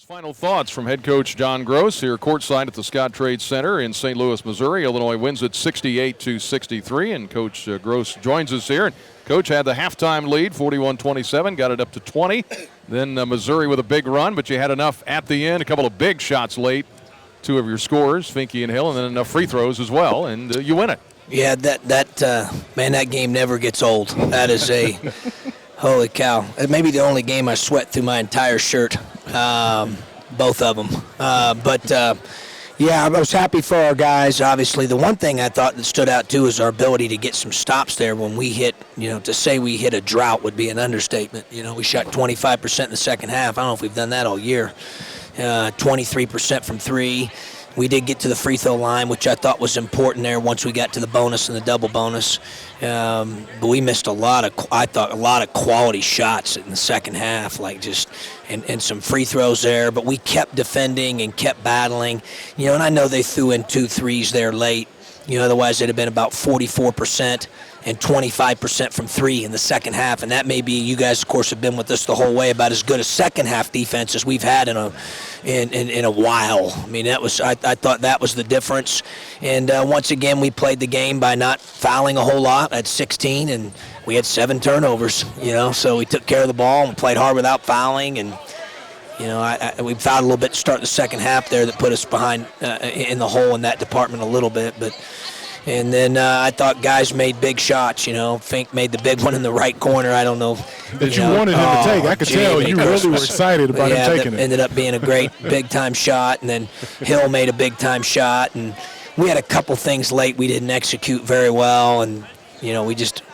Final thoughts from head coach John Groce here courtside at the Scottrade Center in St. Louis, Missouri. Illinois wins it 68-63, and Coach Groce joins us here. And Coach had the halftime lead, 41-27, got it up to 20. Then Missouri with a big run, but you had enough at the end, a couple of big shots late. Two of your scorers, Finke and Hill, and then enough free throws as well, and you win it. Yeah, that game never gets old. That is a holy cow. It may be the only game I sweat through my entire shirt. Both of them. Yeah, I was happy for our guys. Obviously, the one thing I thought that stood out, too, is our ability to get some stops there when we hit, to say we hit a drought would be an understatement. We shot 25% in the second half. I don't know if we've done that all year. 23% from three. We did get to the free throw line, which I thought was important there once we got to the bonus and the double bonus. But we missed a lot of quality shots in the second half, and some free throws there. But we kept defending and kept battling. And I know they threw in 2 threes there late. Otherwise it'd have been about 44% and 25% from three in the second half. And that may be, you guys, of course, have been with us the whole way, about as good a second half defense as we've had in a while. I mean, I thought that was the difference. And once again, we played the game by not fouling a whole lot at 16, and we had 7 turnovers, so we took care of the ball and played hard without fouling. And we fouled a little bit to start the second half there that put us behind in the hole in that department a little bit. And then I thought guys made big shots. Fink made the big one in the right corner. I don't know. That you wanted him to take. I could tell you really were excited about him taking it. Ended up being a great big-time shot. And then Hill made a big-time shot. And we had a couple things late we didn't execute very well. And, we just –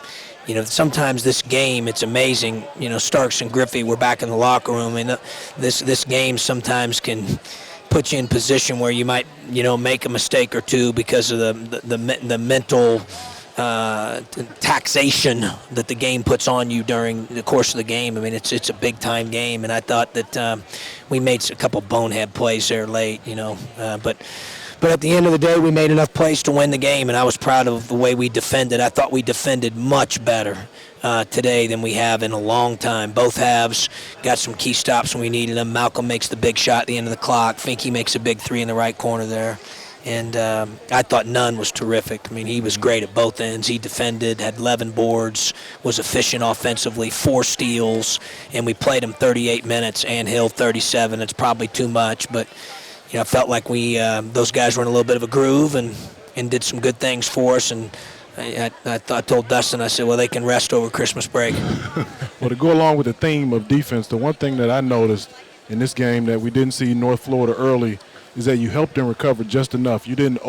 sometimes this game, it's amazing. Starks and Griffey were back in the locker room, and this game sometimes can put you in position where you might, make a mistake or two because of the mental taxation that the game puts on you during the course of the game. I mean, it's a big-time game, and I thought that we made a couple bonehead plays there late, But at the end of the day, we made enough plays to win the game, and I was proud of the way we defended. I thought we defended much better today than we have in a long time. Both halves got some key stops when we needed them. Malcolm makes the big shot at the end of the clock. Finke makes a big 3 in the right corner there. And I thought Nunn was terrific. I mean, he was great at both ends. He defended, had 11 boards, was efficient offensively, 4 steals, and we played him 38 minutes, and Hill 37. It's probably too much, but I felt like those guys were in a little bit of a groove and did some good things for us. And I told Dustin, I said, well, they can rest over Christmas break. Well, to go along with the theme of defense, the one thing that I noticed in this game that we didn't see North Florida early is that you helped them recover just enough. You didn't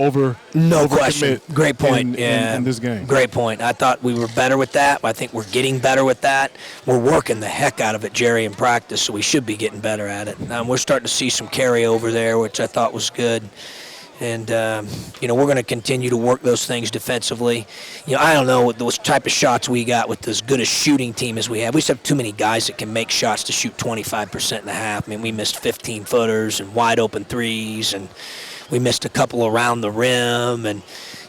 No question. Great point. In this game. Great point. I thought we were better with that. I think we're getting better with that. We're working the heck out of it, Jerry, in practice, so we should be getting better at it. We're starting to see some carryover there, which I thought was good. And, we're going to continue to work those things defensively. I don't know what those type of shots we got with as good a shooting team as we have. We just have too many guys that can make shots to shoot 25% in a half. I mean, we missed 15-footers and wide-open threes, and we missed a couple around the rim. And,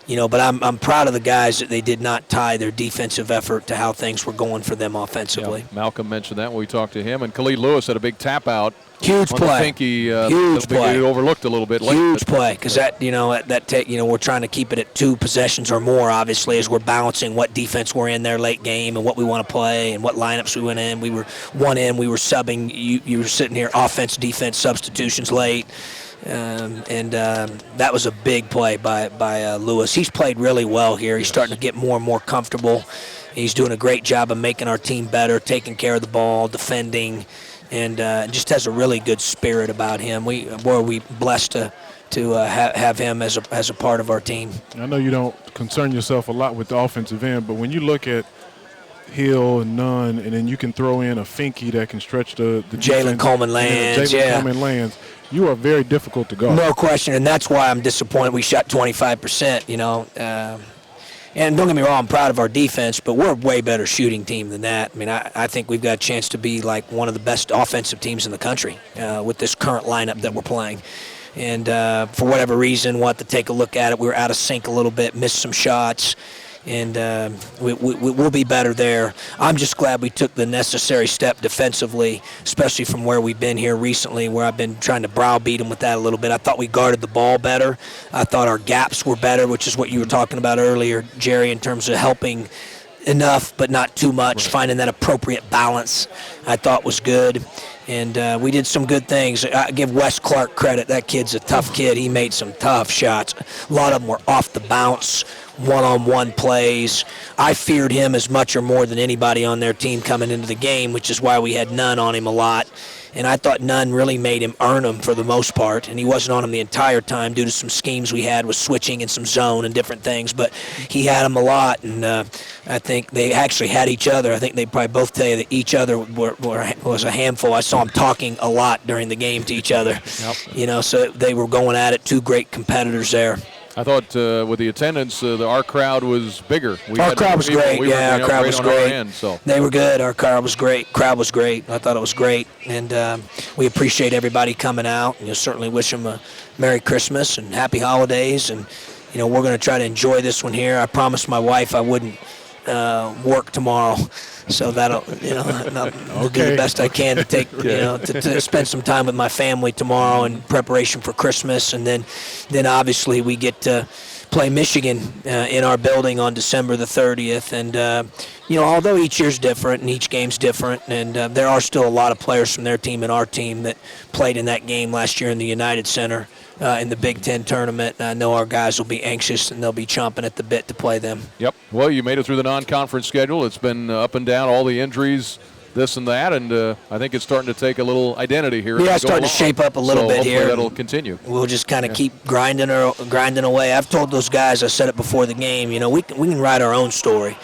but I'm proud of the guys that they did not tie their defensive effort to how things were going for them offensively. Yeah, Malcolm mentioned that when we talked to him. And Khalid Lewis had a big tap-out. Huge play. Huge play. Overlooked a little bit late. Huge play, because we're trying to keep it at 2 possessions or more, obviously, as we're balancing what defense we're in there late game and what we want to play and what lineups we went in. We were subbing. You were sitting here, offense, defense, substitutions late. That was a big play by Lewis. He's played really well here. He's starting to get more and more comfortable. He's doing a great job of making our team better, taking care of the ball, defending, and just has a really good spirit about him. We're blessed to have him as a part of our team. I know you don't concern yourself a lot with the offensive end, but when you look at Hill and Nunn, and then you can throw in a Finke that can stretch the Jalen Coleman-Lands, Coleman-Lands, you are very difficult to guard. No question, and that's why I'm disappointed we shot 25%, And don't get me wrong, I'm proud of our defense, but we're a way better shooting team than that. I mean, I think we've got a chance to be like one of the best offensive teams in the country with this current lineup that we're playing. And for whatever reason, we'll have to take a look at it. We were out of sync a little bit, missed some shots. and we'll be better there. I'm just glad we took the necessary step defensively, especially from where we've been here recently, where I've been trying to browbeat them with that a little bit. I thought we guarded the ball better. I thought our gaps were better, which is what you were talking about earlier, Jerry, in terms of helping enough but not too much, finding that appropriate balance I thought was good. And we did some good things. I give Wes Clark credit. That kid's a tough kid. He made some tough shots. A lot of them were off the bounce, one-on-one plays. I feared him as much or more than anybody on their team coming into the game, which is why we had Nunn on him a lot. And I thought Nunn really made him earn them for the most part, and he wasn't on him the entire time due to some schemes we had with switching and some zone and different things, but he had him a lot, and I think they actually had each other. I think they probably both tell you that each other was a handful. I saw them talking a lot during the game to each other. Yep. So they were going at it, two great competitors there. I thought with the attendance, our crowd was bigger. Our crowd was great. Our crowd was great. End, so. They were good. Our crowd was great. Crowd was great. I thought it was great, and we appreciate everybody coming out. Certainly wish them a Merry Christmas and Happy Holidays, and we're going to try to enjoy this one here. I promised my wife I wouldn't work tomorrow. So that'll, I'll do the best I can to take, to spend some time with my family tomorrow in preparation for Christmas, and then obviously we get to play Michigan in our building on December the 30th, and although each year's different and each game's different, and there are still a lot of players from their team and our team that played in that game last year in the United Center in the Big Ten tournament. And I know our guys will be anxious and they'll be chomping at the bit to play them. Yep. Well, you made it through the non-conference schedule. It's been up and down, all the injuries, this and that, and I think it's starting to take a little identity here. Yeah, it's starting to shape up a little bit here. That'll continue. We'll just kind of keep grinding away. I've told those guys, I said it before the game, we can write our own story.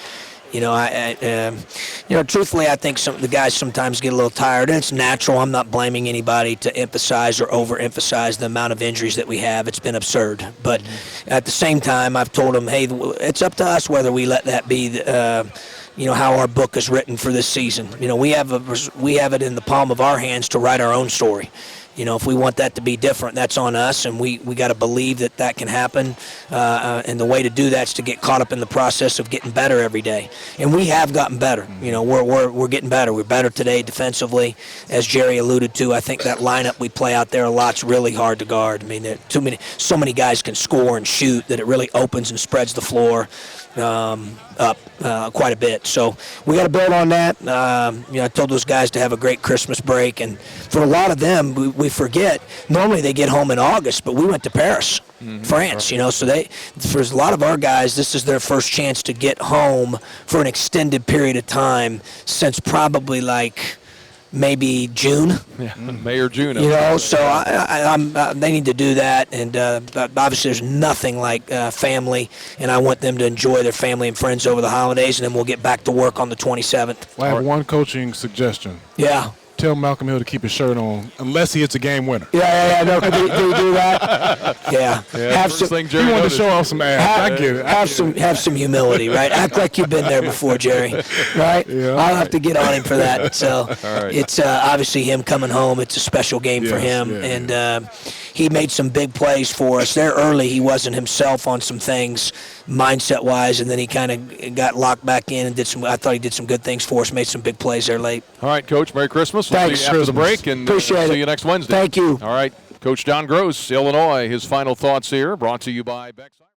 Truthfully, I think the guys sometimes get a little tired, and it's natural. I'm not blaming anybody to emphasize or overemphasize the amount of injuries that we have. It's been absurd. But at the same time, I've told them, hey, it's up to us whether we let that be how our book is written for this season. We have it in the palm of our hands to write our own story. If we want that to be different, that's on us, and we got to believe that can happen. And the way to do that is to get caught up in the process of getting better every day. And we have gotten better. We're getting better. We're better today defensively, as Jerry alluded to. I think that lineup we play out there a lot's really hard to guard. I mean, so many guys can score and shoot that it really opens and spreads the floor up quite a bit. So we got to build on that. I told those guys to have a great Christmas break, and for a lot of them, we forget. Normally they get home in August, but we went to Paris, France. So for a lot of our guys, this is their first chance to get home for an extended period of time since probably maybe June. Yeah, May or June. So they need to do that, and obviously there's nothing like family, and I want them to enjoy their family and friends over the holidays, and then we'll get back to work on the 27th. Well, I have one coaching suggestion. Yeah. Tell Malcolm Hill to keep his shirt on unless he hits a game winner. Yeah. No, do you do that? Yeah. He wanted to show off some ass. I get it. Have some humility, right? Act like you've been there before, Jerry. Right? Yeah, I'll have to get on him for that. So it's obviously him coming home. It's a special game for him, and he made some big plays for us. There early, he wasn't himself on some things mindset-wise, and then he kind of got locked back in and did some. I thought he did some good things for us. Made some big plays there late. All right, Coach. Merry Christmas. We'll Thanks. see you after the break, and Appreciate see you next Wednesday. Thank you. All right, Coach John Groce, Illinois. His final thoughts here, brought to you by Bex.